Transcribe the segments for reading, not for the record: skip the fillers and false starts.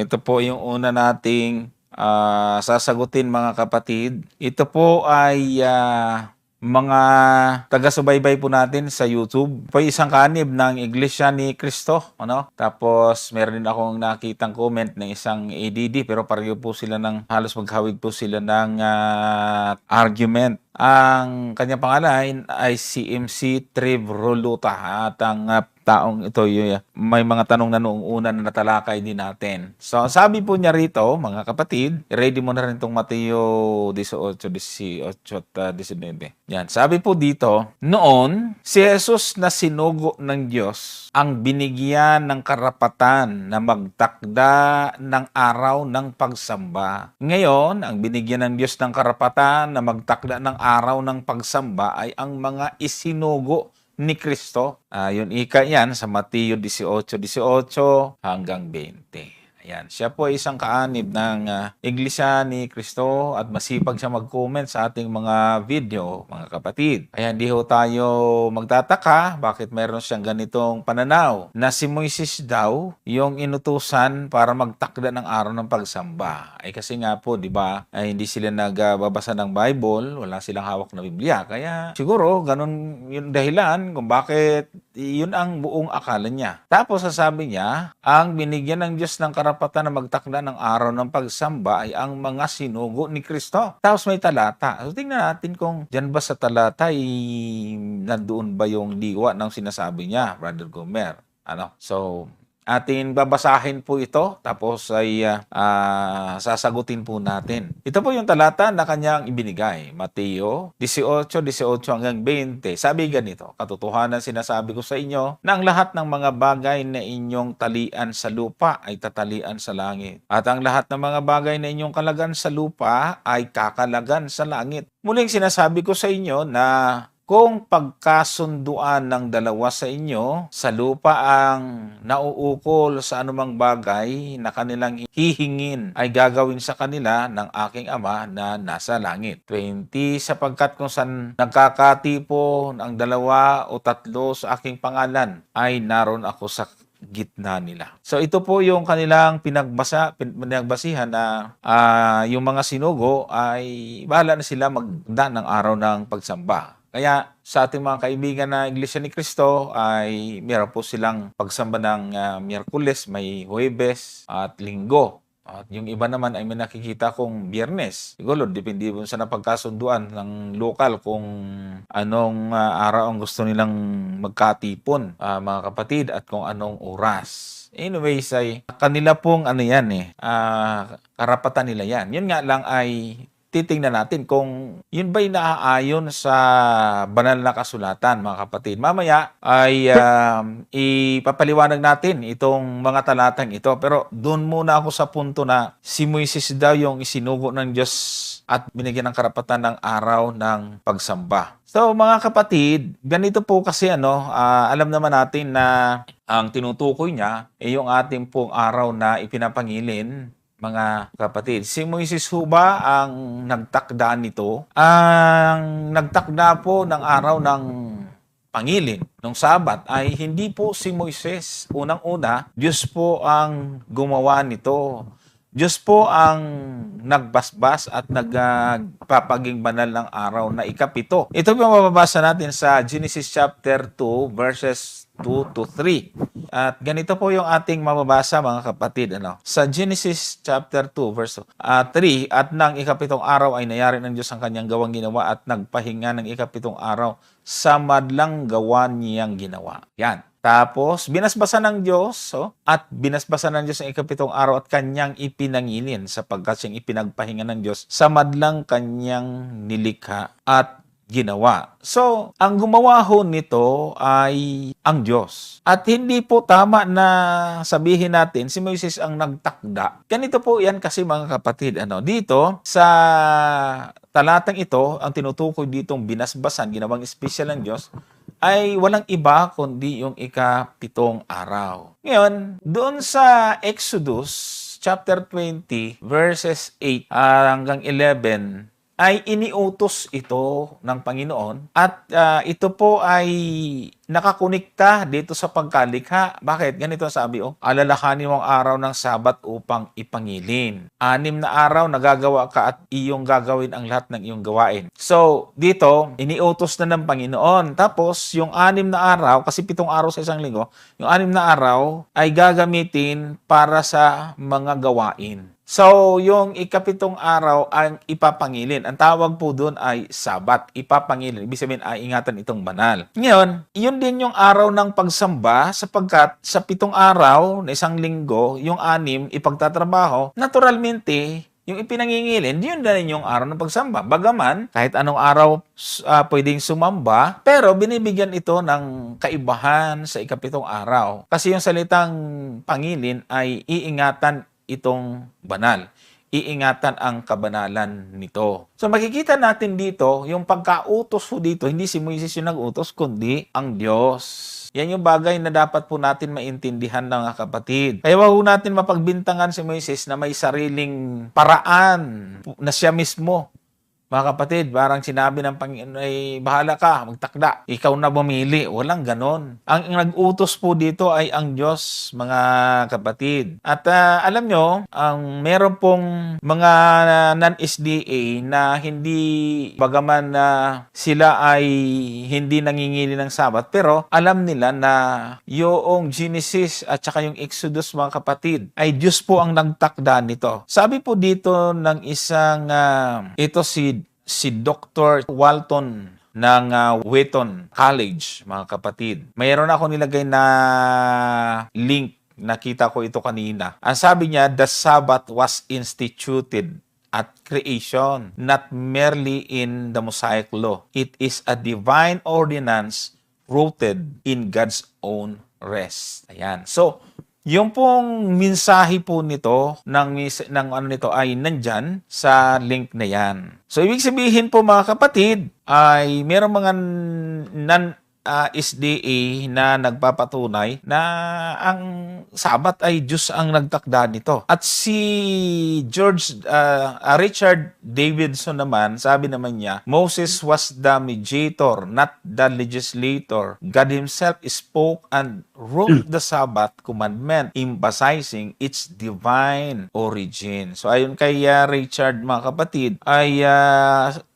Ito po yung una nating sasagutin mga kapatid. Ito po ay mga taga-subaybay po natin sa YouTube. Po isang kanib ng Iglesia ni Cristo, ano? Tapos meron din akong nakitang comment ng isang ADD pero pareho po sila ng halos maghawig po sila ng argument. Ang kanyang pangalan ay si MC Triv Roluta at ang taong ito may mga tanong na noong una na natalakay din natin. So sabi po niya rito, mga kapatid, ready mo na rin itong Mateo 18, 18 at 19. Yan, sabi po dito, noon si Jesus na sinugo ng Diyos ang binigyan ng karapatan na magtakda ng araw ng pagsamba. Ngayon, ang binigyan ng Diyos ng karapatan na magtakda ng araw ng pagsamba ay ang mga isinugo ni Cristo. Yun ika yan sa Mateo 18:18 hanggang 20. Ayan, siya po ay isang kaanib ng Iglesia ni Cristo at masipag siya mag-comment sa ating mga video, mga kapatid. Kaya hindi ho tayo magtataka bakit meron siyang ganitong pananaw na si Moises daw yung inutusan para magtakda ng araw ng pagsamba. Ay kasi nga po, di ba, ay hindi sila nagbabasa ng Bible, wala silang hawak na Biblia. Kaya siguro ganun yung dahilan kung bakit yun ang buong akala niya. Tapos sasabi niya, ang binigyan ng Diyos ng karapatan na magtakda ng araw ng pagsamba ay ang mga sinugo ni Kristo. Tapos may talata. So tingnan natin kung dyan ba sa talata ay nandoon ba yung diwa ng sinasabi niya, Brother Gomer. So atin babasahin po ito, tapos ay sasagutin po natin. Ito po yung talata na kanyang ibinigay. Mateo 18:18 hanggang 20. Sabi ganito, katotohanan sinasabi ko sa inyo na ang lahat ng mga bagay na inyong talian sa lupa ay tatalian sa langit. At ang lahat ng mga bagay na inyong kalagan sa lupa ay kakalagan sa langit. Muling sinasabi ko sa inyo na kung pagkasunduan ng dalawa sa inyo, sa lupa ang nauukol sa anumang bagay na kanilang hihingin ay gagawin sa kanila ng aking Ama na nasa langit. 20, sapagkat kung saan nagkakatipo ang dalawa o tatlo sa aking pangalan, ay naroon ako sa gitna nila. So ito po yung kanilang pinagbasihan na yung mga sinugo ay bahala na sila magda ng araw ng pagsamba. Kaya sa ating mga kaibigan na Iglesia ni Cristo ay meron po silang pagsamba ng Miyerkules, may Huwebes at Linggo. At yung iba naman ay may nakikita kong Biyernes. Siguro, depende po sa napagkasunduan ng lokal kung anong araw ang gusto nilang magkatipon, mga kapatid, at kung anong oras. Anyways, ay kanila pong karapatan nila yan. Yun nga lang ay titingnan natin kung yun ba'y naaayon sa banal na kasulatan, mga kapatid. Mamaya ay ipapaliwanag natin itong mga talatang ito. Pero doon muna ako sa punto na si Moises daw yung isinugo ng Diyos at binigyan ng karapatan ng araw ng pagsamba. So mga kapatid, ganito po kasi alam naman natin na ang tinutukoy niya ay yung ating pong araw na ipinapangilin, mga kapatid. Si Moises ho ba ang nagtakda nito? Ang nagtakda po ng araw ng pangilin, ng Sabat, ay hindi po si Moises. Unang-una, Diyos po ang gumawa nito. Diyos po ang nagbasbas at nagpapaging banal ng araw na ikapito. Ito po mababasa natin sa Genesis chapter 2 verses 2 to 3. At ganito po yung ating mababasa, mga kapatid. Sa Genesis chapter 2 verse 3, at nang ikapitong araw ay nayari ng Diyos ang kanyang gawang ginawa at nagpahinga ng ikapitong araw sa madlang gawa niyang ginawa. Yan. Tapos, binasbasan ng Diyos, at binasbasan ng Diyos ang ikapitong araw at kanyang ipinangilin sapagkat siyang ipinagpahinga ng Diyos sa madlang kanyang nilikha at ginawa. So, ang gumawa ho nito ay ang Diyos. At hindi po tama na sabihin natin si Moises ang nagtakda. Ganito po yan kasi, mga kapatid. Dito, sa talatang ito, ang tinutukoy ditong binasbasan, ginawang espesyal ng Diyos, ay walang iba kundi yung ikapitong araw. Ngayon, doon sa Exodus chapter 20 verses 8 hanggang 11, ay iniutos ito ng Panginoon at ito po ay nakakonekta dito sa pagkalikha. Bakit? Ganito sabi, alalahanin mo ang araw ng Sabat upang ipangilin. 6 na araw nagagawa ka at iyong gagawin ang lahat ng iyong gawain. So, dito, iniutos na ng Panginoon. Tapos, yung 6 na araw, kasi 7 araw sa isang linggo, yung 6 na araw ay gagamitin para sa mga gawain. So, yung 7 araw ang ipapangilin. Ang tawag po doon ay Sabat, ipapangilin. Ibig sabihin ay ingatan itong banal. Ngayon, yun din yung araw ng pagsamba sapagkat sa 7 araw na isang linggo, yung 6 ipagtatrabaho, naturalmente, yung ipinangingilin, yun na rin yung araw ng pagsamba. Bagaman, kahit anong araw pwedeng sumamba, pero binibigyan ito ng kaibahan sa 7 araw. Kasi yung salitang pangilin ay iingatan itong banal. Iingatan ang kabanalan nito. So makikita natin dito, yung pagkautos po dito, hindi si Moises yung nag-utos, kundi ang Diyos. Yan yung bagay na dapat po natin maintindihan ng kapatid. Kaya wag natin mapagbintangan si Moises na may sariling paraan na siya mismo. Mga kapatid, parang sinabi ng Panginoon ay bahala ka, magtakda. Ikaw na bumili. Walang ganon. Ang nag-utos po dito ay ang Diyos, mga kapatid. At alam nyo, meron pong mga non-SDA na hindi, bagaman na sila ay hindi nangingili ng Sabat, pero alam nila na yung Genesis at saka yung Exodus, mga kapatid, ay Diyos po ang nagtakda nito. Sabi po dito ng isang, ito si Dr. Walton ng Wheaton College, mga kapatid. Mayroon ako nilagay na link, nakita ko ito kanina. Ang sabi niya, the Sabbath was instituted at creation, not merely in the Mosaic law. It is a divine ordinance rooted in God's own rest. Ayan. So, yung pong mensahe po nito ng ano nito ay nandyan sa link na yan. So, ibig sabihin po, mga kapatid, ay merong mga SDA na nagpapatunay na ang Sabat ay Diyos ang nagtakda nito. At si Richard Davidson naman, sabi naman niya, Moses was the mediator, not the legislator. God himself spoke and wrote the Sabbath commandment, emphasizing its divine origin. So ayon kay Richard, mga kapatid, ay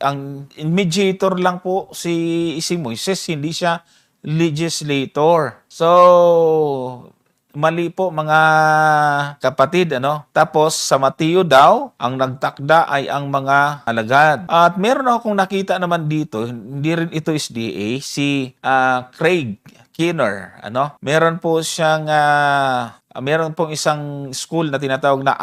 ang mediator lang po si Moises, hindi siya legislator. So, mali po, mga kapatid, ano? Tapos sa Mateo daw, ang nagtakda ay ang mga alagad. At meron akong nakita naman dito, hindi rin ito SDA, si Craig Kinner, ano? Meron po siyang meron pong isang school na tinatawag na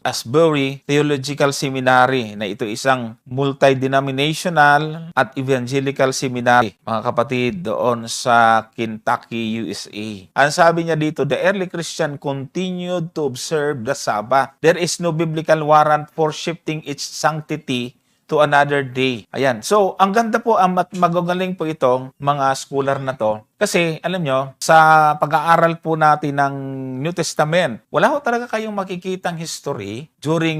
Asbury Theological Seminary na ito isang multi-denominational at evangelical seminary, mga kapatid, doon sa Kentucky, USA. Ang sabi niya dito, the early Christian continued to observe the Sabbath. There is no biblical warrant for shifting its sanctity to another day. Ayan. So, ang ganda po, magagaling po itong mga scholar na to. Kasi, alam nyo, sa pag-aaral po natin ng New Testament, wala ho talaga kayong makikitang history during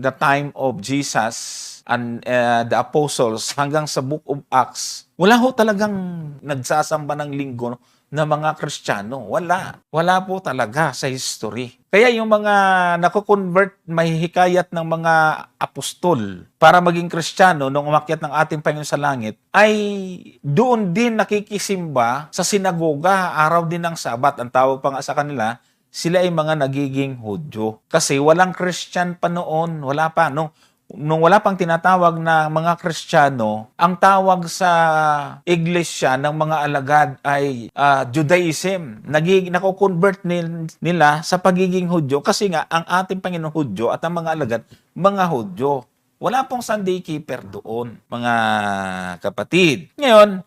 the time of Jesus and the apostles hanggang sa Book of Acts. Wala ho talagang nagsasamba ng linggo na mga Kristiyano. Wala. Wala po talaga sa history. Kaya yung mga nako-convert, may hikayat ng mga apostol para maging Kristiyano nung umakyat ng ating Panginoon sa langit, ay doon din nakikisimba sa sinagoga, araw din ng Sabat. Ang tawag pa nga sa kanila, sila ay mga nagiging Hudyo. Kasi walang Christian pa noon, wala pa. Nung wala pang tinatawag na mga Kristiyano, ang tawag sa iglesia ng mga alagad ay Judaism. Nako-convert nila sa pagiging Hudyo kasi nga ang ating Panginoon Hudyo at ang mga alagad, mga Hudyo. Wala pong Sunday keeper doon, mga kapatid. Ngayon,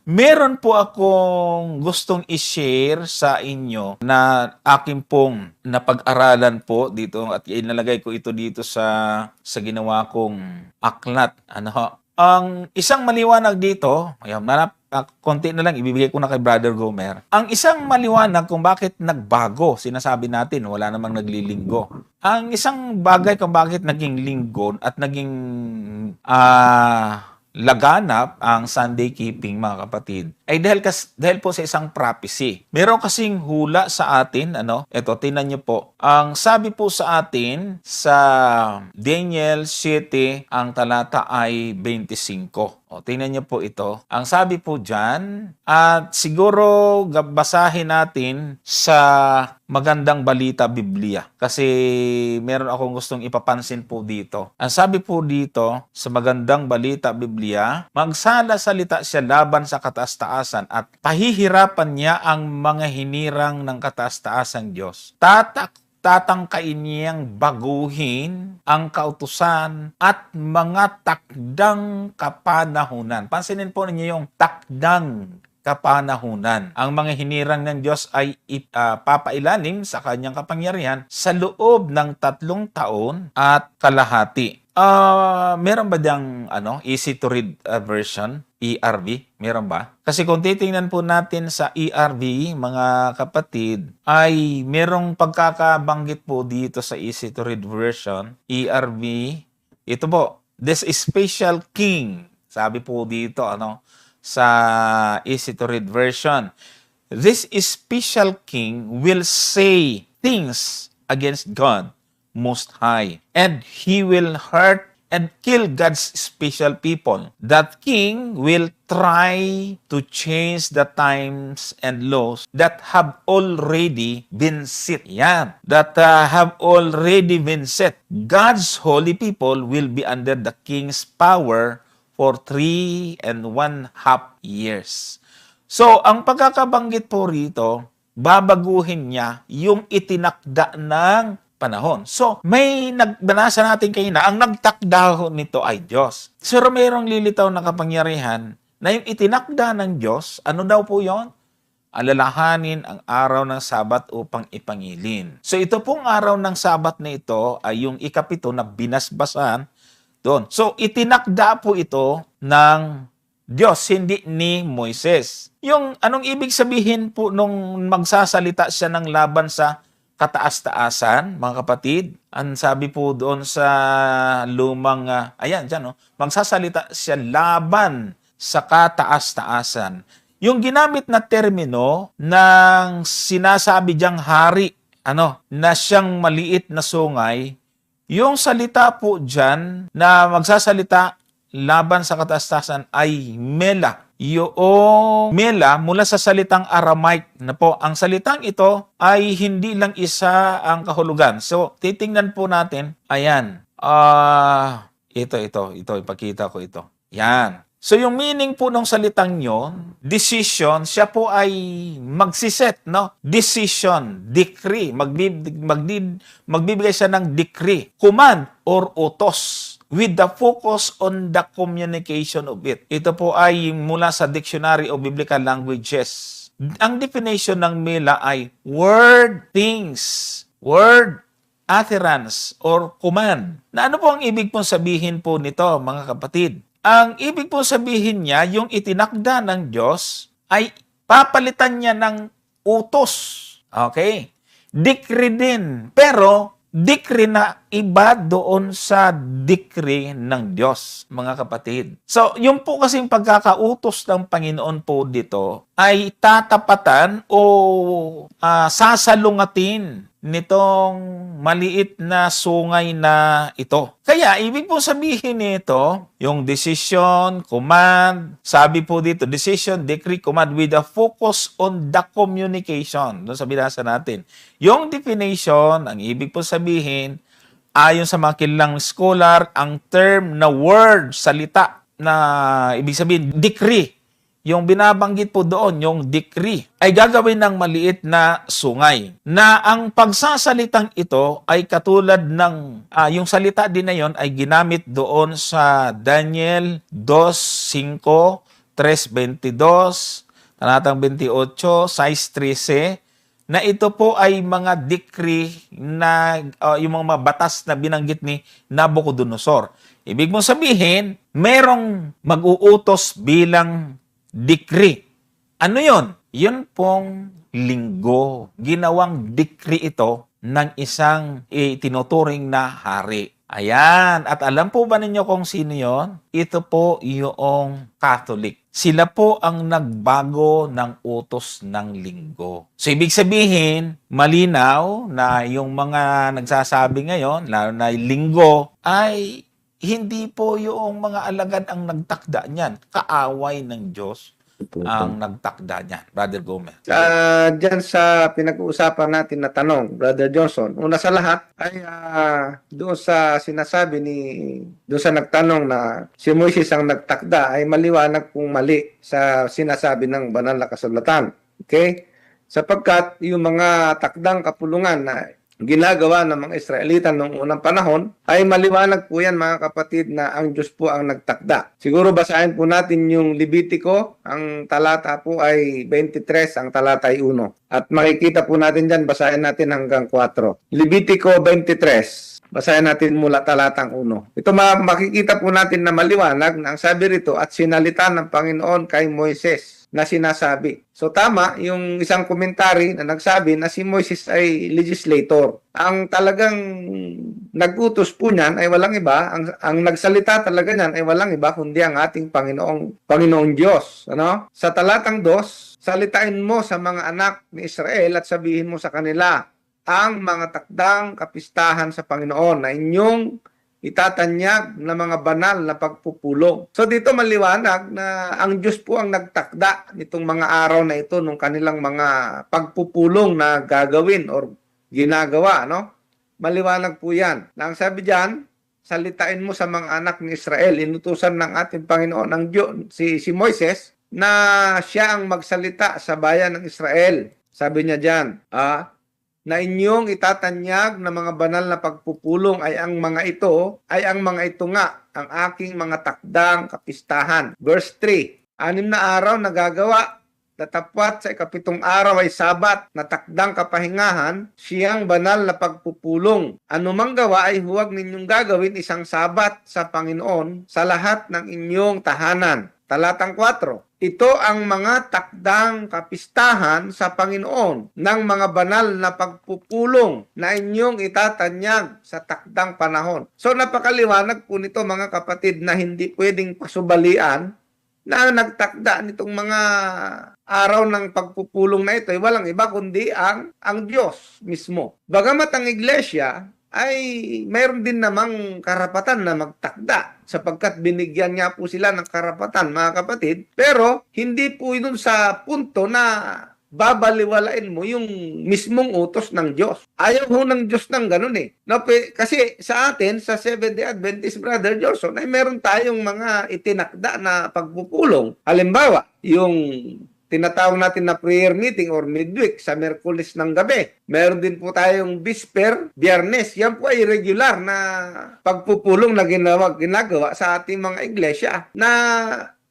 meron po akong gustong i-share sa inyo na aking pong napag-aralan po dito at inalagay ko ito dito sa ginawa kong aklat. Ang isang maliwanag dito, konti na lang, ibibigay ko na kay Brother Gomer. Ang isang maliwanag kung bakit nagbago, sinasabi natin, wala namang naglilinggo. Ang isang bagay kung bakit naging linggo at naging laganap ang Sunday keeping, mga kapatid, ay dahil po sa isang prophecy. Meron kasing hula sa atin, ito, tingnan niyo po. Ang sabi po sa atin sa Daniel 7, ang talata ay 25. O, tingnan niyo po ito. Ang sabi po dyan, at siguro basahin natin sa Magandang Balita Biblia. Kasi meron akong gustong ipapansin po dito. Ang sabi po dito sa Magandang Balita Biblia, magsala-salita siya laban sa kataas-taasan at pahihirapan niya ang mga hinirang ng kataas-taasang Diyos. Tatangkain niyang baguhin ang kautusan at mga takdang kapanahunan. Pansinin po ninyo yung takdang kapanahunan. Ang mga hinirang ng Diyos ay papailalim sa kanyang kapangyarihan sa loob ng 3 taon at kalahati. Meron ba diyang easy to read version? ERV? Meron ba? Kasi kung titingnan po natin sa ERV, mga kapatid, ay merong pagkakabanggit po dito sa easy to read version, ERV. Ito po, this special king. Sabi po dito, sa easy to read version, this special king will say things against God Most High, and he will hurt and kill God's special people. That king will try to change the times and laws that have already been set. That have already been set. God's holy people will be under the king's power for 3.5 years. So, ang pagkakabanggit po rito, babaguhin niya yung itinakda ng panahon. So, may nagbanasa natin kanina, ang nagtakda nito ay Diyos. So, mayroong lilitaw na kapangyarihan na yung itinakda ng Diyos, ano daw po yon? Alalahanin ang araw ng Sabat upang ipangilin. So, ito pong araw ng Sabat na ito ay yung ikapito na binasbasan doon. So, itinakda po ito ng Diyos, hindi ni Moises. Yung anong ibig sabihin po nung magsasalita siya ng laban sa kataas-taasan, mga kapatid? Ang sabi po doon sa lumang, magsasalita siya laban sa kataas-taasan. Yung ginamit na termino ng sinasabi diyang hari, na siyang maliit na sungay, yung salita po dyan na magsasalita laban sa kataas-taasan ay mela. Yung mela mula sa salitang Aramaic na po. Ang salitang ito ay hindi lang isa ang kahulugan. So, titingnan po natin. Ayan. Ito. Ipakita ko ito. Yan. So, yung meaning po ng salitang yon, decision, siya po ay magsiset, Decision, decree. Magbibigay siya ng decree, command, or utos with the focus on the communication of it. Ito po ay mula sa Dictionary of Biblical Languages. Ang definition ng mela ay word, things, word, utterance, or command. Na ano po ang ibig pong sabihin po nito, mga kapatid? Ang ibig po sabihin niya, yung itinakda ng Diyos ay papalitan niya ng utos. Okay? Decree din. Pero, decree na iba doon sa decree ng Diyos, mga kapatid. So, yung po kasing pagkakautos ng Panginoon po dito ay tatapatan o sasalungatin nitong maliit na sungay na ito. Kaya, ibig po sabihin nito, yung decision, command, sabi po dito, decision, decree, command with a focus on the communication. Doon sa binasa natin. Yung definition, ang ibig po sabihin, ayon sa mga kilalang scholar, ang term na word, salita, na ibig sabihin, decree, yung binabanggit po doon, yung decree, ay gagawin ng maliit na sungay. Na ang pagsasalitang ito ay katulad ng, yung salita din na yon ay ginamit doon sa Daniel 2:5, 3:22, talatang 28, 6:13, na ito po ay mga decree na, yung mga batas na binanggit ni Nabucodonosor. Ibig mong sabihin, merong mag-uutos bilang decree. Ano yon? Yun pong linggo. Ginawang decree ito ng isang itinuturing na hari. Ayan. At alam po ba ninyo kung sino yon? Ito po yung Catholic. Sila po ang nagbago ng utos ng linggo. So, ibig sabihin, malinaw na yung mga nagsasabi ngayon, lalo na linggo, ay hindi po yung mga alagad ang nagtakda niyan. Kaaway ng Diyos ang nagtakda niyan. Brother Gomez. Diyan sa pinag-uusapan natin na tanong, Brother Johnson, una sa lahat ay doon sa sinasabi doon sa nagtanong na si Moises ang nagtakda ay maliwanag kung mali sa sinasabi ng banal na kasulatan. Okay? Sapagkat yung mga takdang kapulungan na ginagawa ng mga Israelita noong unang panahon, ay maliwanag po yan mga kapatid na ang Diyos po ang nagtakda. Siguro basahin po natin yung Levitico, ang talata po ay 23, ang talata ay 1. At makikita po natin dyan, basahin natin hanggang 4. Levitico 23. Basahin natin mula talatang 1. Ito makikita po natin na maliwanag na ang sabi rito, at sinalita ng Panginoon kay Moises na sinasabi. So tama, yung isang komentary na nagsabi na si Moises ay legislator. Ang talagang nag-utos po niyan ay walang iba, ang nagsalita talaga niyan ay walang iba kundi ang ating Panginoong Diyos. Ano? Sa talatang 2, salitain mo sa mga anak ni Israel at sabihin mo sa kanila ang mga takdang kapistahan sa Panginoon na inyong itatanyag na mga banal na pagpupulong. So dito maliwanag na ang Diyos po ang nagtakda nitong mga araw na ito nung kanilang mga pagpupulong na gagawin or ginagawa, no? Maliwanag po yan. Na ang sabi diyan, salitain mo sa mga anak ni Israel, inutusan ng ating Panginoon ang Diyos, si Moises, na siya ang magsalita sa bayan ng Israel. Sabi niya diyan, na inyong itatanyag na mga banal na pagpupulong ay ang mga ito nga ang aking mga takdang kapistahan. Verse 3, 6 na araw na gagawa, tatapwat sa 7 araw ay Sabat na takdang kapahingahan, siyang banal na pagpupulong. Anumang gawa ay huwag ninyong gagawin isang Sabat sa Panginoon sa lahat ng inyong tahanan. Talatang 4, ito ang mga takdang kapistahan sa Panginoon ng mga banal na pagpupulong na inyong itatanyag sa takdang panahon. So napakaliwanag po nito mga kapatid na hindi pwedeng pasubalian na nagtakda nitong mga araw ng pagpupulong na ito ay walang iba kundi ang Diyos mismo. Bagamat ang iglesia ay mayroon din namang karapatan na magtakda sapagkat binigyan nga po sila ng karapatan mga kapatid, pero hindi po yun sa punto na babaliwalain mo yung mismong utos ng Diyos. Ayaw ho ng Diyos ng ganun eh. No, kasi sa atin, sa Seventh-day Adventist, Brother Johnson, ay meron tayong mga itinakda na pagpupulong. Halimbawa, yung tinatawag natin na prayer meeting or midweek sa Miyerkules ng gabi. Meron din po tayong Bisper, Biyernes. Yan po ay regular na pagpupulong na ginagawa sa ating mga iglesia na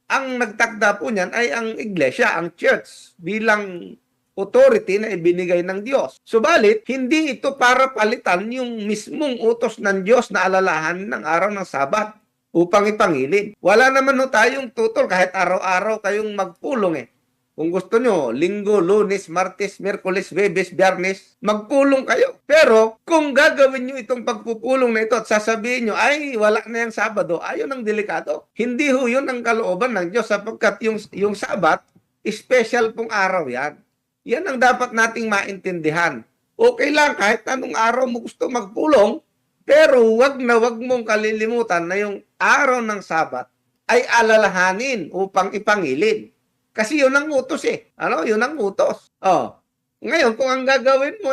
ang nagtakda po niyan ay ang iglesia, ang church, bilang authority na ibinigay ng Diyos. Subalit, hindi ito para palitan yung mismong utos ng Diyos na alalahan ng araw ng Sabat upang ipangilin. Wala naman ho tayong tutol kahit araw-araw kayong magpulong eh. Kung gusto nyo, Linggo, Lunes, Martes, Miyerkules, Huwebes, Biyernes, magpulong kayo. Pero kung gagawin nyo itong pagpupulong na ito at sasabihin nyo, ay wala na yung Sabado, ayun ang delikado. Hindi ho yun ang kalooban ng Diyos sapagkat yung Sabat, special pong araw yan. Yan ang dapat nating maintindihan. Okay lang kahit anong araw mo gusto magpulong, pero wag na wag mong kalilimutan na yung araw ng Sabat ay alalahanin upang ipangilin. Kasi yun ang utos eh. Yun ang utos. Ngayon, kung ang gagawin mo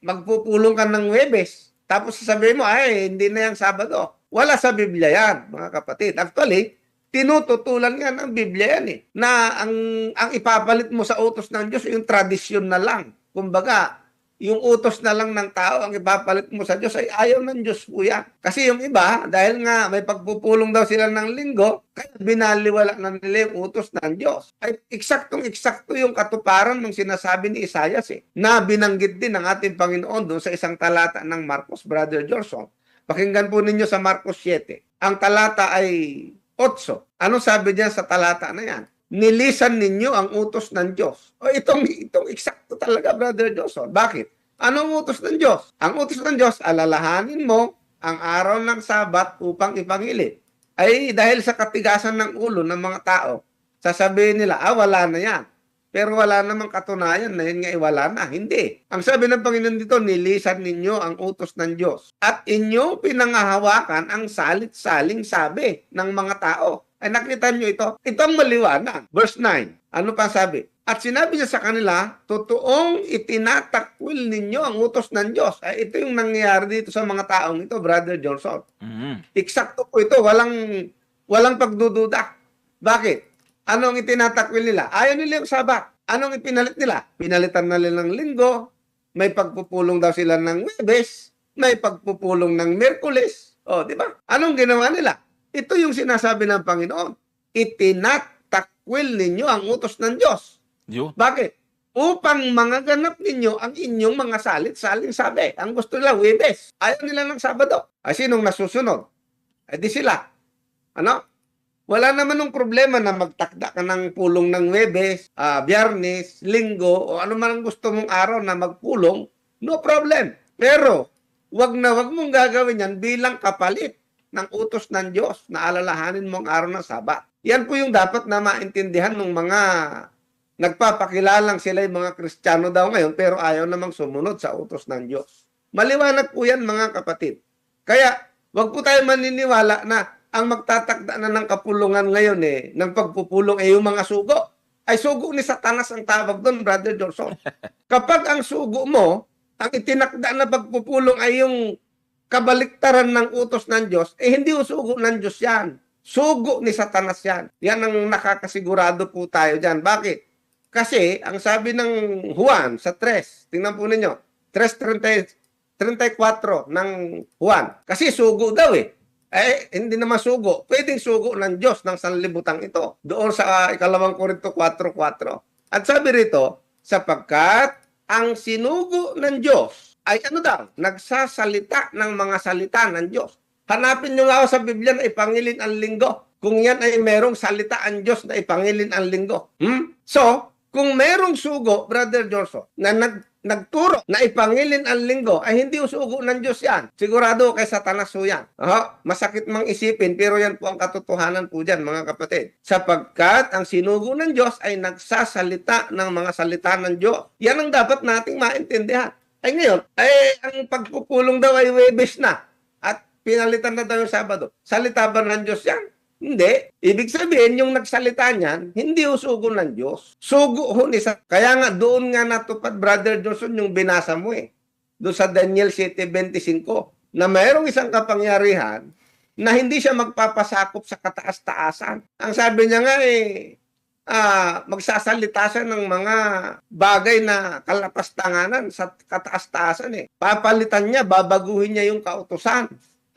magpupulong ka ng Huwebes, tapos sasabihin mo, ay, hindi na yung Sabado. Wala sa Biblia yan, mga kapatid. Actually, tinututulan nga ng Biblia yan eh. Na ang ipapalit mo sa utos ng Diyos, yung tradisyon na lang. Kumbaga, yung utos na lang ng tao, ang ipapalit mo sa Diyos ay ayaw ng Diyos po yan. Kasi yung iba, dahil nga may pagpupulong daw sila ng linggo, kaya binaliwala na nila yung utos ng Diyos. Ay eksaktong-eksakto yung katuparan ng sinasabi ni Isaias na binanggit din ng ating Panginoon doon sa isang talata ng Marcos, Brother Johnson. Pakinggan po ninyo sa Marcos 7. Ang talata ay 8. Ano sabi diyan sa talata na yan? Nilisan ninyo ang utos ng Diyos. Itong eksakto talaga, Brother Johnson. Bakit? Anong utos ng Diyos? Ang utos ng Diyos, alalahanin mo ang araw ng Sabat upang ipangilin. Ay dahil sa katigasan ng ulo ng mga tao, sasabihin nila, wala na yan. Pero wala namang katunayan na yun nga wala na. Hindi. Ang sabi ng Panginoon dito, nilisan ninyo ang utos ng Diyos. At inyong pinangahawakan ang salit-saling sabi ng mga tao. Ay nakita nyo ito? Ito ang maliwanag. Verse 9. Ano pa sabi? At sinabi niya sa kanila, totoong itinatakwil ninyo ang utos ng Diyos. Ay ito yung nangyayari dito sa mga taong ito, Brother Johnson. Eksakto po ito. Walang pagdududa. Bakit? Anong itinatakwil nila? Ayaw nila yung Sabat. Anong ipinalit nila? Pinalitan na nila ng Linggo, may pagpupulong daw sila ng Huwebes, may pagpupulong ng Miyerkules. Di ba? Anong ginawa nila? Ito yung sinasabi ng Panginoon. Itinatakwil ninyo ang utos ng Diyos. Bakit? Upang mangaganap ninyo ang inyong mga salit-saling sabi. Ang gusto nila, Huwebes. Ayaw nila ng Sabado. Ay sinong nasusunod? Ay di sila. Ano? Wala naman ng problema na magtakda ka ng pulong ng Huwebes, Biyernes, Linggo, o ano man ang gusto mong araw na magpulong, no problem. Pero, wag mong gagawin yan bilang kapalit ng utos ng Diyos na alalahanin mo ang araw ng Sabat. Yan po yung dapat na maintindihan ng mga nagpapakilalang sila yung mga Kristiyano daw ngayon, pero ayaw namang sumunod sa utos ng Diyos. Maliwanag po yan, mga kapatid. Kaya, wag po tayo maniniwala na ang magtatakda na ng kapulungan ngayon ng pagpupulong yung mga sugo. Ay sugo ni Satanas ang tawag doon, Brother Johnson. Kapag ang sugo mo, ang itinakda na pagpupulong ay yung kabaliktaran ng utos ng Diyos, hindi yung sugo ng Diyos yan. Sugo ni Satanas yan. Yan ang nakakasigurado po tayo dyan. Bakit? Kasi, ang sabi ng Juan sa 3, tingnan po ninyo, 3:34 ng Juan. Kasi sugo daw hindi naman sugo. Pwedeng sugo ng Diyos ng sanlibutang ito. Doon sa 2 Korinto 4:4. At sabi rito, sapagkat ang sinugo ng Diyos ay ano daw? Nagsasalita ng mga salita ng Diyos. Hanapin nyo nga ako sa Biblia na ipangilin ang linggo. Kung yan ay merong salita ang Diyos na ipangilin ang linggo. So, kung merong sugo, Brother Johnson, na nagturo na ipangilin ang linggo, ay hindi usugo ng Diyos yan. Sigurado kay Satanas po yan. Masakit mang isipin, pero yan po ang katotohanan po dyan, mga kapatid. Sapagkat ang sinugo ng Diyos ay nagsasalita ng mga salita ng Diyos. Yan ang dapat nating maintindihan. Ay ngayon, ang pagpupulong daw ay Huwebes na. At pinalitan na daw yung Sabado. Salita ba ng Diyos yan? Hindi. Ibig sabihin, yung nagsalita niyan, hindi usugo ng Diyos. Sugo ho ni Satanas. Kaya nga, doon nga natupad, Brother Johnson, yung binasa mo Doon sa Daniel 7:25, na mayroong isang kapangyarihan na hindi siya magpapasakop sa kataas-taasan. Ang sabi niya nga magsasalita siya ng mga bagay na kalapastanganan sa kataas-taasan Papalitan niya, babaguhin niya yung kautusan,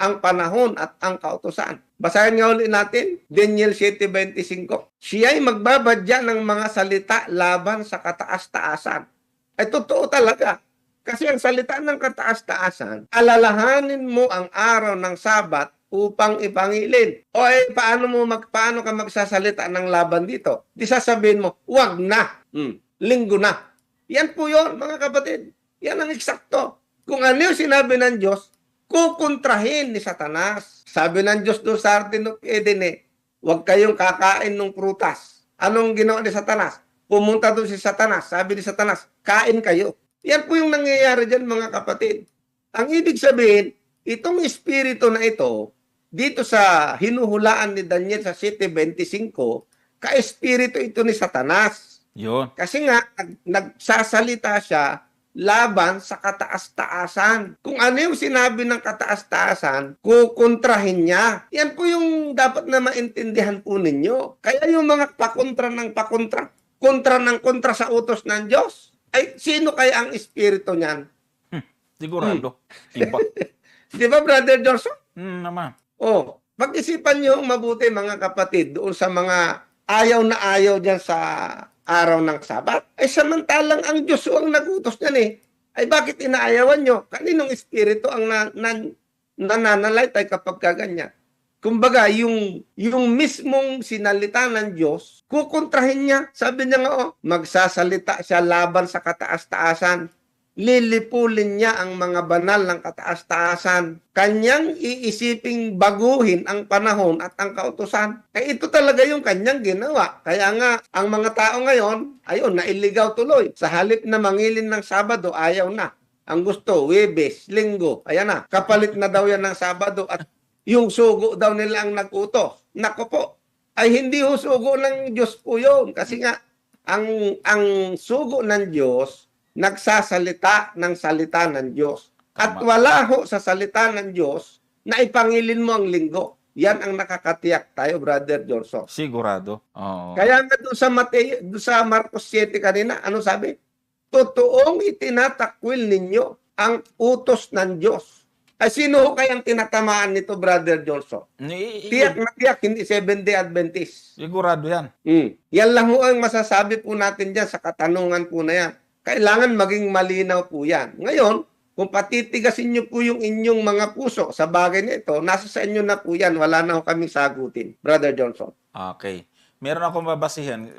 ang panahon at ang kautusan. Basahin nga ulit natin, Daniel 7:25. Siya ay magbabadya ng mga salita laban sa kataas-taasan. Ay totoo talaga. Kasi ang salita ng kataas-taasan, alalahanin mo ang araw ng Sabat upang ipangilin. Paano ka magsasalita ng laban dito? Di sasabihin mo, wag na, linggo na. Yan po yun, mga kapatid. Yan ang eksakto. Kung ano yung sinabi ng Diyos, kukontrahin ni Satanas. Sabi ng Diyos doon sa Garden of Eden huwag kayong kakain ng prutas. Anong ginawa ni Satanas? Pumunta doon si Satanas. Sabi ni Satanas, kain kayo. Yan po yung nangyayari dyan, mga kapatid. Ang ibig sabihin, itong espiritu na ito, dito sa hinuhulaan ni Daniel sa 7:25, ka-espiritu ito ni Satanas. Yun. Kasi nga, nagsasalita siya laban sa kataas-taasan. Kung ano yung sinabi ng kataas-taasan, kukontrahin niya. Yan po yung dapat na maintindihan po ninyo. Kaya yung mga pakontra ng pakontra, kontra ng kontra sa utos ng Diyos, ay sino kaya ang espiritu niyan? Sigurado. Iba. Di ba, Brother Johnson? Naman. Pag-isipan niyo mabuti, mga kapatid, doon sa mga ayaw na ayaw dyan sa araw ng Sabat. Ay samantalang ang Diyos ang nagutos niyan Ay bakit inaayawan nyo? Kaninong espiritu ang nananalaytay kapag kaganyan? Kumbaga, yung mismong sinalita ng Diyos, kukontrahin niya. Sabi niya nga, magsasalita siya laban sa kataas-taasan. lilipulin niya ang mga banal ng kataas-taasan. Kanyang iisiping baguhin ang panahon at ang kautusan. Ito talaga yung kanyang ginawa. Kaya nga, ang mga tao ngayon, ayun, nailigaw tuloy. Sa halip na mangilin ng Sabado, ayaw na. Ang gusto, Huwebes, Linggo, ayan na. Kapalit na daw yan ng Sabado at yung sugo daw nila ang nag-utos. Nako po, ay hindi ho sugo ng Diyos po yun. Kasi nga, ang sugo ng Diyos, nagsasalita ng salita ng Diyos. At wala ho sa salita ng Diyos na ipangilin mo ang linggo. Yan ang nakakatiyak tayo, Brother Johnson. Sigurado. Oo. Kaya nga doon sa doon sa Marcos 7 kanina, ano sabi? Totoong itinatakwil ninyo ang utos ng Diyos. Ay sino ho kayang tinatamaan nito, Brother Johnson? Tiyak na tiyak, hindi Seventh-day Adventist. Sigurado yan. Yan lang ho ang masasabi po natin dyan sa katanungan po na yan. Kailangan maging malinaw po yan. Ngayon, kung patitigasin nyo po yung inyong mga puso sa bagay na ito, nasa sa inyo na po yan. Wala na ho kaming sagutin, Brother Johnson. Okay. Meron akong basahin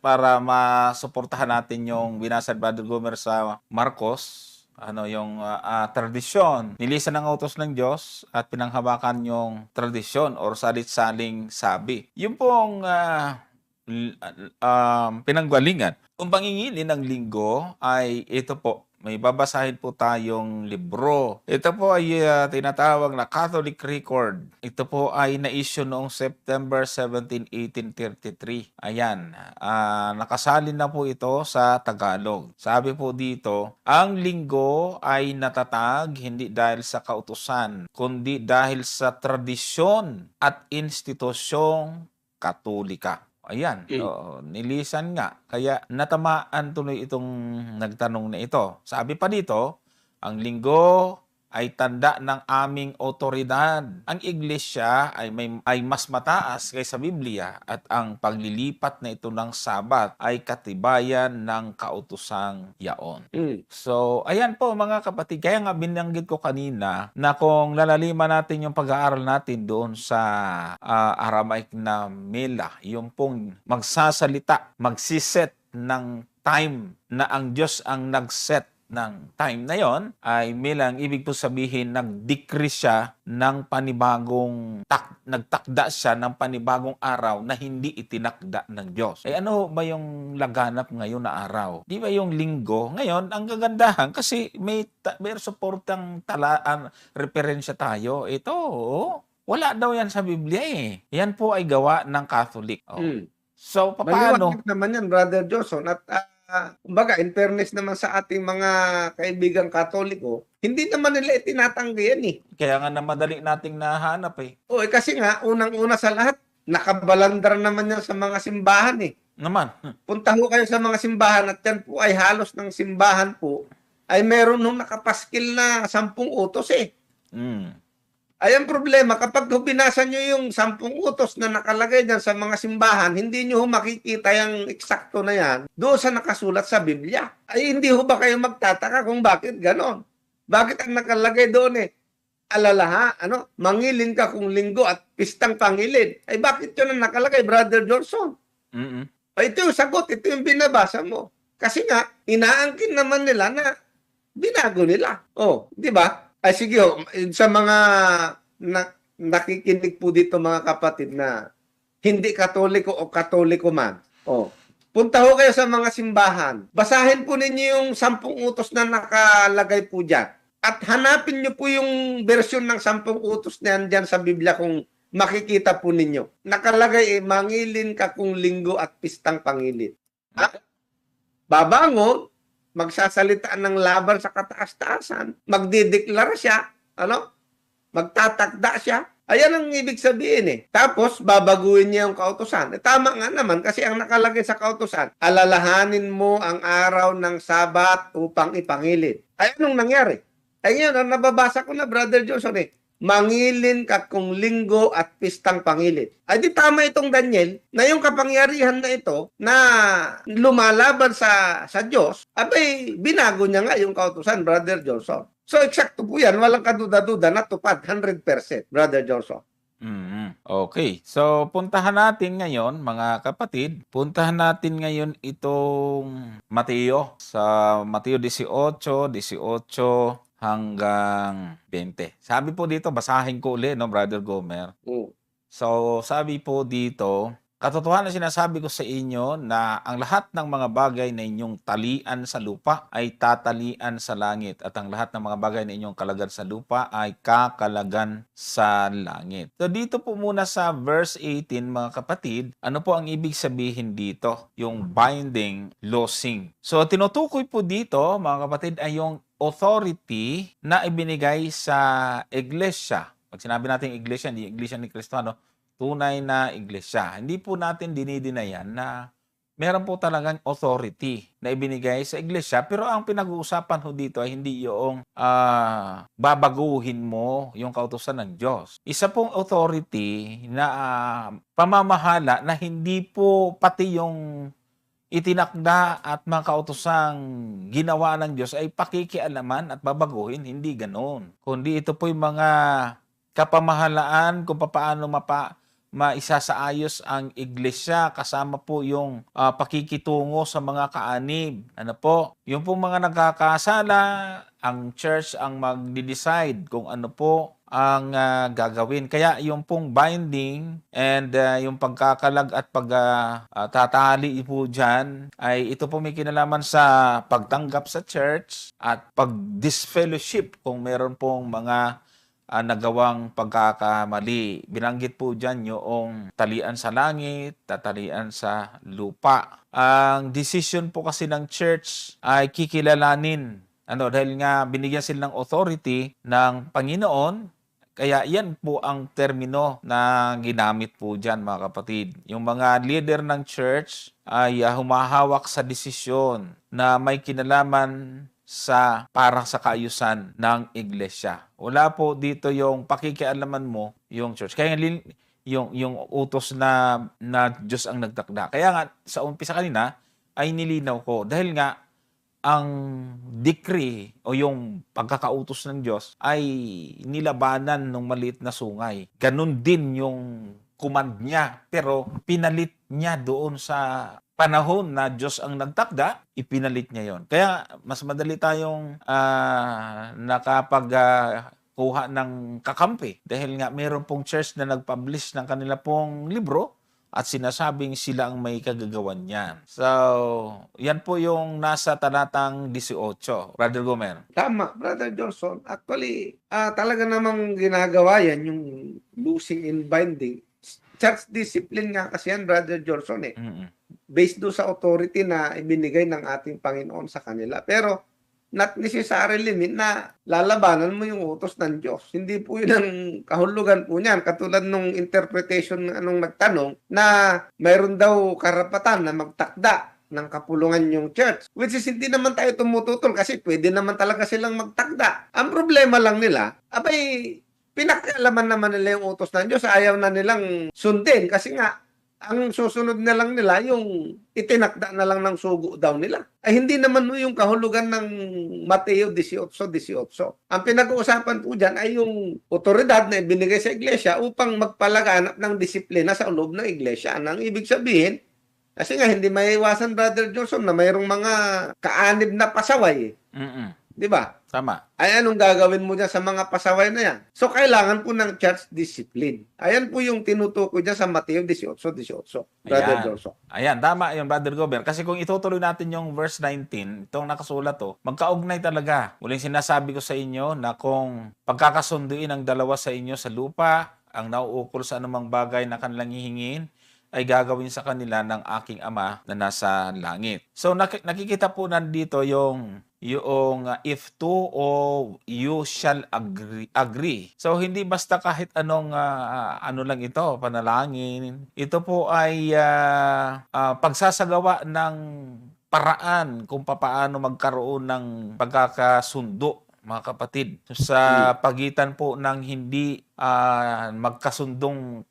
para masuportahan natin yung binasa ni Brother Gomer sa Marcos, yung tradisyon. Nilisan ng utos ng Diyos at pinanghawakan yung tradisyon or salit-saling sabi. Yung pong pinanggalingan. Kung pangingilin ng linggo ay ito po, may babasahin po tayong libro. Ito po ay tinatawag na Catholic Record. Ito po ay na-issue noong September 17, 1833. Ayan, nakasalin na po ito sa Tagalog. Sabi po dito, ang linggo ay natatag hindi dahil sa kautusan, kundi dahil sa tradisyon at institusyong Katolika. Ayan, nilisan nga. Kaya natamaan tuloy itong nagtanong na ito. Sabi pa dito, ang linggo ay tanda ng aming otoridad. Ang iglesia ay mas mataas kaysa Biblia at ang paglilipat na ito ng Sabat ay katibayan ng kautusang yaon. So, ayan po mga kapatid. Kaya nga binanggit ko kanina na kung lalaliman natin yung pag-aaral natin doon sa Aramaic na Mela, yung pong magsasalita, magsiset ng time na ang Diyos ang nag-set ng time na yon ay milang ibig po sabihin nag-decree siya ng panibagong nagtakda siya ng panibagong araw na hindi itinakda ng Diyos. Ano ba yung laganap ngayon na araw? Di ba yung linggo? Ngayon, ang gagandahan kasi may supportang referensya tayo. Ito, wala daw yan sa Biblia eh. Yan po ay gawa ng Catholic. So, paano? Maliwanag naman yan, Brother Johnson. At kumbaga, in fairness naman sa ating mga kaibigang Katoliko, hindi naman nila itinatanggi yan eh. Kaya nga na madali nating nahanap eh. Kasi nga, unang-una sa lahat, nakabalandar naman yan sa mga simbahan eh. Naman. Punta ho kayo sa mga simbahan at yan po ay halos ng simbahan po ay meron nung nakapaskil na 10 utos eh. Ay ang problema, kapag binasa nyo yung 10 utos na nakalagay dyan sa mga simbahan, hindi nyo makikita yung eksakto na yan doon sa nakasulat sa Biblia. Ay hindi ho ba kayo magtataka kung bakit ganon? Bakit ang nakalagay doon eh? Alalaha, mangilin ka kung linggo at pistang pangilin. Ay bakit yun ang nakalagay, Brother Johnson? Ay ito yung sagot, ito yung binabasa mo. Kasi nga, inaangkin naman nila na binago nila. Di ba? Ay sige, sa mga nakikinig po dito mga kapatid na hindi Katoliko o Katoliko man. Punta ho kayo sa mga simbahan. Basahin po ninyo yung 10 utos na nakalagay po dyan. At hanapin nyo po yung version ng 10 utos na yan dyan sa Biblia kung makikita po ninyo. Nakalagay mangilin ka kung linggo at pistang pangilin. Babangon, magsasalita ng laban sa kataas-taasan, magdideklara siya, magtatakda siya. Ayan ang ibig sabihin eh. Tapos, babaguhin niya yung kautusan. Tama nga naman kasi ang nakalagay sa kautusan, alalahanin mo ang araw ng Sabat upang ipangilin. Ay, anong nangyari? Ay, yun, ang nababasa ko na, Brother Johnson eh. Mangilin ka kung linggo at pistang pangilin. Ay di tama itong Daniel na yung kapangyarihan na ito na lumalaban sa Diyos, abay binago niya nga yung kautusan, Brother Johnson. So eksakto po yan, walang kaduda-duda, natupad 100%, Brother Johnson. Okay. So, puntahan natin ngayon, mga kapatid, puntahan natin ngayon itong Mateo. Sa Mateo 18 hanggang 20. Sabi po dito, basahin ko ulit, no, Brother Gomer. Mm. So, sabi po dito, katotohanan sinasabi ko sa inyo na ang lahat ng mga bagay na inyong talian sa lupa ay tatalian sa langit at ang lahat ng mga bagay na inyong kalagan sa lupa ay kakalagan sa langit. So dito po muna sa verse 18 mga kapatid, ano po ang ibig sabihin dito? Yung binding, loosing. So tinutukoy po dito mga kapatid ay yung authority na ibinigay sa iglesia. Pag sinabi natin iglesia, hindi iglesia ni Cristo, ano? Tunay na iglesia. Hindi po natin dinidinayan na meron po talagang authority na ibinigay sa iglesia, pero ang pinag-uusapan ho dito ay hindi yung babaguhin mo yung kautusan ng Diyos. Isa pong authority na pamamahala na hindi po pati yung itinakda at mga kautosang ginawa ng Diyos ay pakikialaman at babaguhin, hindi ganoon. Kundi ito po yung mga kapamahalaan kung paano maisasaayos ang iglesia kasama po yung pakikitungo sa mga kaanib. Ano po? Yung po mga nagkakasala, ang church ang magde-decide kung ano po ang gagawin. Kaya yung pong binding and yung pagkakalag at pagtatali po dyan ay ito po may kinalaman sa pagtanggap sa church at pag-disfellowship kung meron pong mga nagawang pagkakamali. Binanggit po dyan yung talian sa langit, tatalian sa lupa. Ang decision po kasi ng church ay kikilalanin. Dahil nga binigyan sila ng authority ng Panginoon, kaya yan po ang termino na ginamit po dyan mga kapatid. Yung mga leader ng church ay humahawak sa desisyon na may kinalaman para sa kaayusan ng iglesia. Wala po dito yung pakikialaman mo yung church. Kaya yung utos na Diyos ang nagtakda. Kaya nga sa umpisa kanina ay nilinaw ko dahil nga ang decree o yung pagkakautos ng Diyos ay nilabanan ng maliit na sungay. Ganun din yung command niya, pero pinalit niya doon sa panahon na Diyos ang nagtakda, ipinalit niya yon. Kaya mas madali tayong kuha ng kakampi dahil nga meron pong church na nag-publish ng kanila pong libro at sinasabing sila ang may kagagawan niyan. So, yan po yung nasa talatang 18. Brother Gomer. Tama, Brother Johnson. Actually, talaga namang ginagawa yan, yung loosing and binding. Church discipline nga kasi yan, Brother Johnson eh. Based do sa authority na ibinigay ng ating Panginoon sa kanila. Pero, not necessarily na lalabanan mo yung utos ng Diyos. Hindi po yun ang kahulugan po niyan. Katulad nung interpretation ng anong nagtanong na mayroon daw karapatan na magtakda ng kapulungan yung church. Which is hindi naman tayo tumututol kasi pwede naman talaga silang magtakda. Ang problema lang nila, pinakialaman naman nila yung utos ng Diyos. Ayaw na nilang sundin kasi nga ang susunod na lang nila yung itinakda na lang ng sugo daw nila. Ay hindi naman yung kahulugan ng Mateo 18:18. Ang pinag-uusapan po dyan ay yung otoridad na ibinigay sa iglesia upang magpalaganap ng disiplina sa loob ng iglesia. Ang ibig sabihin, kasi nga hindi maiwasan, Brother Johnson, na mayroong mga kaanib na pasaway. Di ba? Tama. Ay anong gagawin mo dyan sa mga pasaway na yan? So, kailangan po ng church discipline. Ayan po yung tinutukoy dyan sa Mateo 18:18. Brother Johnson. Ayan, tama yun, Brother Gober. Kasi kung itutuloy natin yung verse 19, itong nakasulat to, magkaugnay talaga. Muling sinasabi ko sa inyo na kung pagkakasunduin ang dalawa sa inyo sa lupa, ang nauukol sa anumang bagay na kanilang hihingin, ay gagawin sa kanila ng aking Ama na nasa langit. So nakikita po nandito yung if two o you shall agree. So hindi basta kahit anong ano lang ito, panalangin. Ito po ay pagsasagawa ng paraan kung paano magkaroon ng pagkakasundo, mga kapatid, sa pagitan po ng hindi magkasundong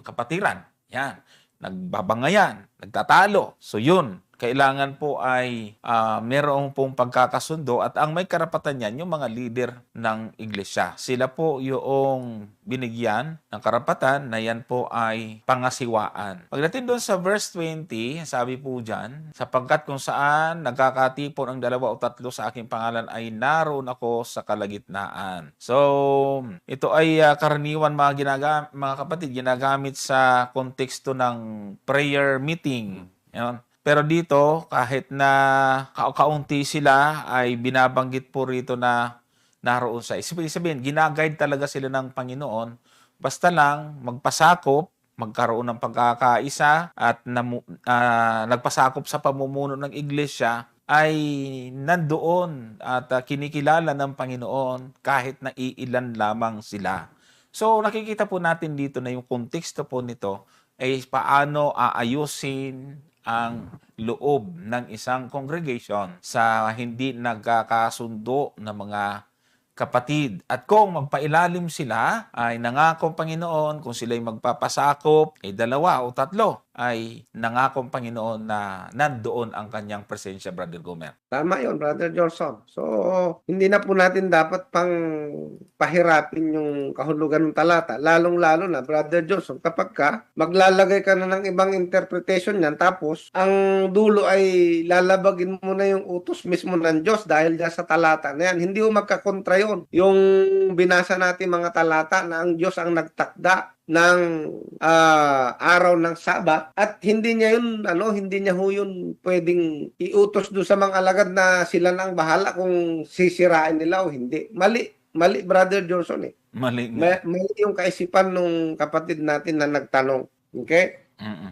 kapatiran. Yan. Nagbabangayan, nagtatalo. So yun, kailangan po ay merong pong pagkakasundo at ang may karapatan yan yung mga leader ng iglesia. Sila po yung binigyan ng karapatan na yan po ay pangasiwaan. Pagdating doon sa verse 20, sabi po dyan, sapagkat kung saan nagkakatipon ang 2 o 3 sa aking pangalan ay naroon ako sa kalagitnaan. So, ito ay karaniwan mga kapatid, ginagamit sa konteksto ng prayer meeting. Yan. Pero dito, kahit na kaunti sila, ay binabanggit po rito na naroon sa. Ibig sabihin, ginaguide talaga sila ng Panginoon. Basta lang, magpasakop, magkaroon ng pagkakaisa, at nagpasakop sa pamumuno ng iglesia, ay nandoon at kinikilala ng Panginoon kahit na iilan lamang sila. So, nakikita po natin dito na yung konteksto po nito ay paano aayusin ang loob ng isang congregation sa hindi nagkakasundo ng mga kapatid. At kung magpailalim sila, ay nangako ang Panginoon, kung sila'y magpapasakop, ay 2 o 3, ay nangako ang Panginoon na nandoon ang kanyang presensya, Brother Gomer. Tama yon, Brother Johnson. So, hindi na po natin dapat pang pahirapin yung kahulugan ng talata. Lalong-lalo na, Brother Johnson, kapag ka maglalagay ka na ng ibang interpretation niyan, tapos ang dulo ay lalabagin mo na yung utos mismo ng Diyos dahil dyan sa talata na yan. Hindi mo magkakontra yun. Yung binasa natin mga talata na ang Diyos ang nagtakda ng araw ng Sabat at hindi niya yun pwedeng iutos do sa mga alagad na sila na ang bahala kung sisirain nila o hindi. Mali, Brother Johnson eh. Mali nga. Mali yung kaisipan ng kapatid natin na nagtanong. Okay? Mm-mm.